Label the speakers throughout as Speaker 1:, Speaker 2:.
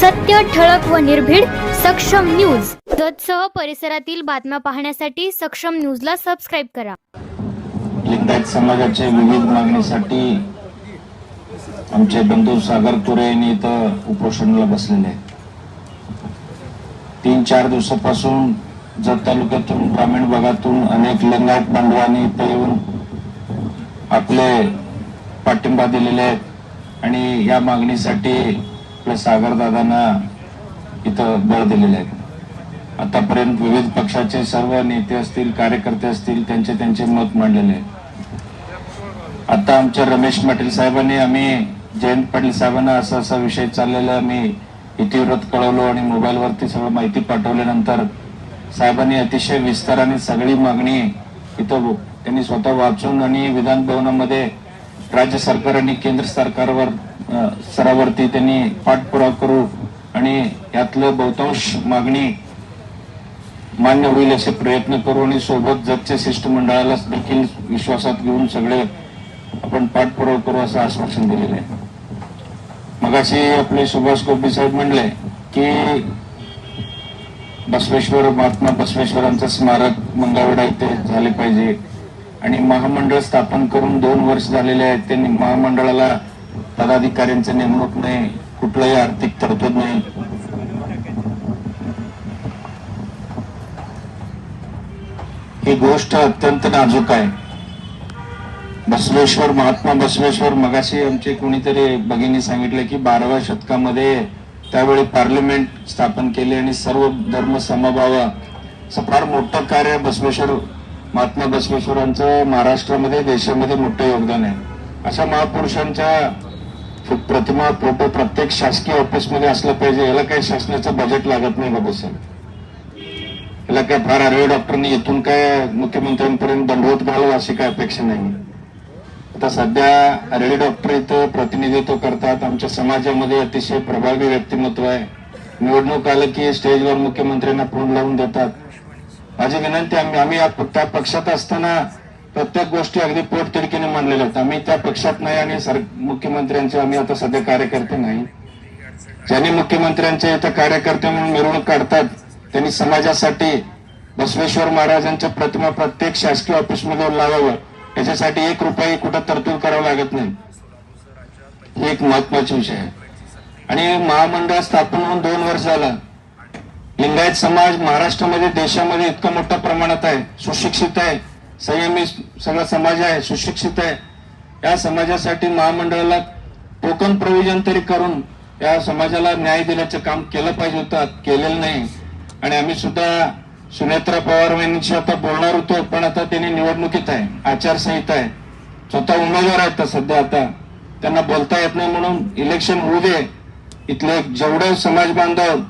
Speaker 1: सत्य, ठळक व निर्भीड सक्षम न्यूज. जतसह परिसरातील बातम्या पाहण्यासाठी सक्षम न्यूजला सबस्क्राइब करा.
Speaker 2: लिंगायत समाजाच्या विविध मागणीसाठी आमचे बंधू सागर तुरे यांनी इथं उपोषणाला बसलेले आहेत. 3-4 दिवसापासून जत तालुक्यातून ग्रामीण भागातून अनेक लिंगायत बांधवांनी इथे येऊन आपले पाठिंबा दिलेले आहेत आणि या मागणीसाठी आपल्या सागरदादांना इथं बळ दिलेले आहेत. आतापर्यंत विविध पक्षाचे सर्व नेते असतील, कार्यकर्ते असतील, त्यांचे मत मांडलेले आहे. आता आमच्या रमेश पाटील साहेबांनी आम्ही जयंत पाटील साहेबांना असा विषय चाललेला आम्ही इतिवृत्त कळवलो आणि मोबाईलवरती सगळं माहिती पाठवल्यानंतर साहेबांनी अतिशय विस्ताराने सगळी मागणी इथं त्यांनी स्वतः वाचून आणि विधान भवनामध्ये राज्य सरकार आणि केंद्र सरकारवर स्तरावरती त्यांनी पाठपुरावा करू आणि यातलं बहुतांश मागणी मान्य होईल असे प्रयत्न करू आणि सोबत जतच्या शिष्टमंडळाला देखील विश्वासात घेऊन सगळे आपण पाठपुरावा करू असं आश्वासन दिलेलं आहे. मगाशी आपले सुभाष गोपी साहेब म्हणले की बसवेश्वर, महात्मा बसवेश्वरांचं स्मारक मंगळवेढा इथे झाले पाहिजे आणि महामंडळ स्थापन करून 2 वर्ष झालेले आहेत. त्यांनी महामंडळाला पदाधिकाऱ्यांची नेमणूक नाही, कुठलाही आर्थिक तरतूद नाही. ही गोष्ट अत्यंत नाजूक आहे. बसवेश्वर, महात्मा बसवेश्वर, मगाशी आमचे कोणीतरी भगिनी सांगितले की 12व्या शतकामध्ये त्यावेळी पार्लमेंट स्थापन केले आणि सर्व धर्म समभाव फार मोठं कार्य बसवेश्वर, महात्मा बसवेश्वरांचं महाराष्ट्रामध्ये, देशामध्ये मोठं योगदान आहे. अशा महापुरुषांच्या प्रतिमा, फोटो प्रत्येक शासकीय ऑफिसमध्ये असलं पाहिजे. याला काही शासनाचं बजेट लागत नाही बाबा साहेब. याला काय फार आर्य डॉक्टरनी इथून काय मुख्यमंत्र्यांपर्यंत दंडवत घालावं अशी काय अपेक्षा नाही. आता सध्या आर्य डॉक्टर इथं प्रतिनिधित्व करतात. आमच्या समाजामध्ये अतिशय प्रभावी व्यक्तिमत्व आहे. निवडणूक आलं की स्टेजवर मुख्यमंत्र्यांना फोन लावून देतात. माझी विनंती, आम्ही त्या पक्षात असताना प्रत्येक गोष्टी अगदी पोटतिडकीने मांडलेल्या आहेत. आम्ही त्या पक्षात नाही आणि मुख्यमंत्र्यांचे आम्ही आता सध्या कार्यकर्ते नाही. ज्यांनी मुख्यमंत्र्यांचे इथं कार्यकर्ते म्हणून मिरवणूक काढतात त्यांनी समाजासाठी बसवेश्वर महाराजांच्या प्रतिमा प्रत्येक शासकीय ऑफिसमध्ये लावावं. याच्यासाठी 1 रुपया कुठं तरतूद करावं लागत नाही. ही एक महत्वाची विषय आहे. आणि महामंडळ स्थापन होऊन 2 वर्ष झालं. लिंगायत समाज महाराष्ट्रामध्ये, देशामध्ये इतकं मोठ्या प्रमाणात आहे, सुशिक्षित आहे, संयमी सगळा समाज आहे, सुशिक्षित आहे. या समाजासाठी महामंडळाला टोकन प्रोव्हिजन तरी करून या समाजाला न्याय दिल्याचं काम केलं पाहिजे होतं, केलेलं नाही. आणि आम्ही सुद्धा सुनेत्रा पवार यांच्याशी आता बोलणार होतो, पण आता त्यांनी निवडणुकीत आहे, आचारसंहिता आहे, स्वतः उमेदवार आहेत सध्या. आता त्यांना बोलता येत नाही म्हणून इलेक्शन होऊ दे, इथले जेवढे समाज बांधव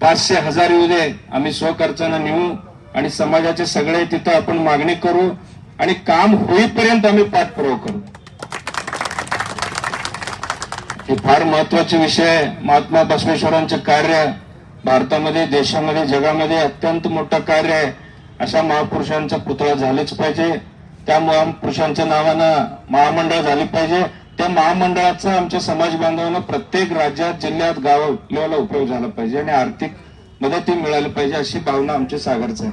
Speaker 2: 500-1000 येऊ दे, आम्ही स्वखर्चानं नेऊ आणि समाजाचे सगळे तिथं आपण मागणी करू आणि काम होईपर्यंत आम्ही पाठपुरावा करू. हे फार महत्वाचे विषय आहे. महात्मा बसवेश्वरांचे कार्य भारतामध्ये, देशामध्ये, जगामध्ये अत्यंत मोठं कार्य आहे. अशा महापुरुषांचा पुतळा झालेच पाहिजे. त्या महापुरुषांच्या नावानं महामंडळ झाली पाहिजे. त्या महामंडळाचा आमच्या समाज बांधवांना प्रत्येक राज्यात, जिल्ह्यात, गाव लेवलला उपयोग झाला पाहिजे आणि आर्थिक मदती मिळाली पाहिजे अशी भावना आमच्या सागरचं आहे.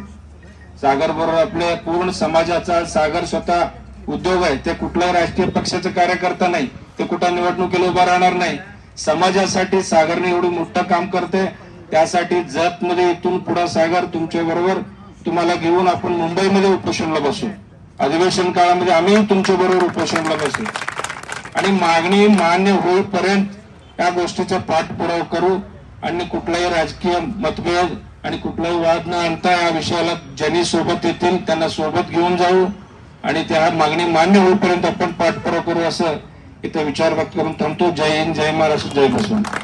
Speaker 2: सागर बरोबर आपल्या पूर्ण समाजाचा, सागर स्वतः उद्योग आहे. ते कुठल्याही राजकीय पक्षाचं कार्यकर्ता नाही, ते कुठं निवडणुकीला उभा राहणार नाही. समाजासाठी सागरने एवढं मोठं काम करते. त्यासाठी जत मध्ये इथून पुढे सागर तुमच्या बरोबर, तुम्हाला घेऊन आपण मुंबईमध्ये उपोषणाला बसू. अधिवेशन काळामध्ये आम्ही तुमच्या बरोबर उपोषणाला बसू आणि मागणी मान्य होईपर्यंत या गोष्टीचा पाठपुरावा करू आणि कुठलाही राजकीय मतभेद आणि कुठलाही वाद न आणता या विषयाला ज्यांनी सोबत येतील त्यांना सोबत घेऊन जाऊ आणि त्या मागणी मान्य होईपर्यंत आपण पाठपुरावा करू असं इथं विचार व्यक्त करून थांबतो. जय हिंद, जय महाराष्ट्र, जय बसवंत.